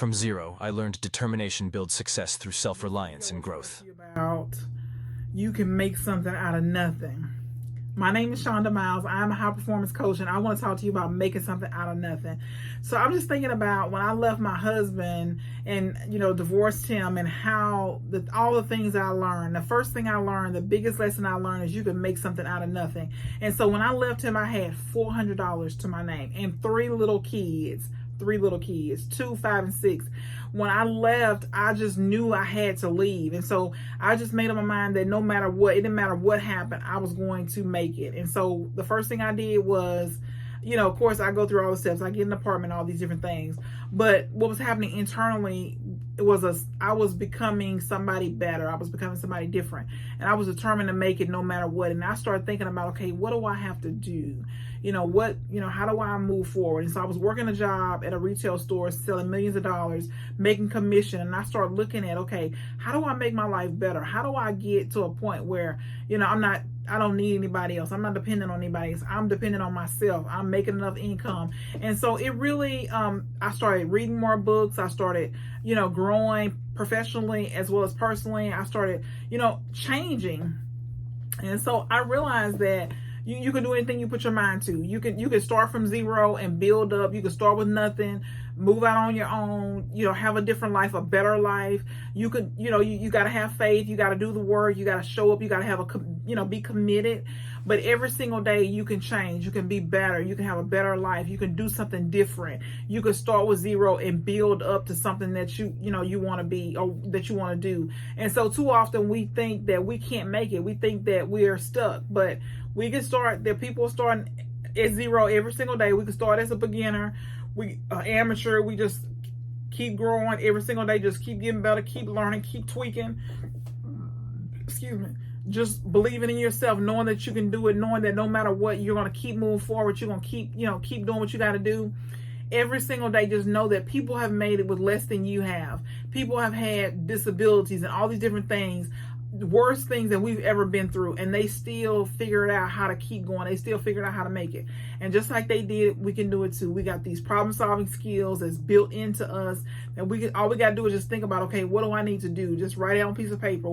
From zero, I learned determination builds success through self-reliance and growth. About you can make something out of nothing. My name is Shonda Myles. I'm a high performance coach, and I want to talk to you about making something out of nothing. So I'm just thinking about when I left my husband and divorced him, and how all the things I learned. The first thing I learned, the biggest lesson I learned, is you can make something out of nothing. And so when I left him, I had $400 to my name and three little kids, 2, 5, and 6. When I left, I just knew I had to leave. And so I just made up my mind that no matter what, it didn't matter what happened, I was going to make it. And so the first thing I did was, of course, I go through all the steps. I get an apartment, all these different things. But what was happening internally, I was becoming somebody better. I was becoming somebody different. And I was determined to make it no matter what. And I started thinking about, okay, what do I have to do? How do I move forward? And so I was working a job at a retail store, selling millions of dollars, making commission. And I started looking at, okay, how do I make my life better? How do I get to a point where, I don't need anybody else. I'm not dependent on anybody else. I'm dependent on myself. I'm making enough income. And so it really, I started reading more books. I started, growing professionally as well as personally. I started, changing. And so I realized that you can do anything you put your mind to. You can start from zero and build up. You can start with nothing, move out on your own, have a different life, a better life. You could, you got to have faith. You got to do the work. You got to show up. You got to have be committed. But every single day you can change. You can be better. You can have a better life. You can do something different. You can start with zero and build up to something that you want to be, or that you want to do. And so too often we think that we can't make it. We think that we are stuck, but we can start. There are people starting at zero every single day. We can start as a beginner, amateur. We just keep growing every single day. Just keep getting better, keep learning, keep tweaking. Excuse me. Just believing in yourself, knowing that you can do it, knowing that no matter what, you're going to keep moving forward. You're going to keep doing what you got to do. Every single day, just know that people have made it with less than you have. People have had disabilities and all these different things, worst things that we've ever been through, and they still figured out how to keep going. They still figured out how to make it. And just like they did, we can do it too. We got these problem solving skills that's built into us, and all we got to do is just think about, okay, what do I need to do? Just write it on a piece of paper.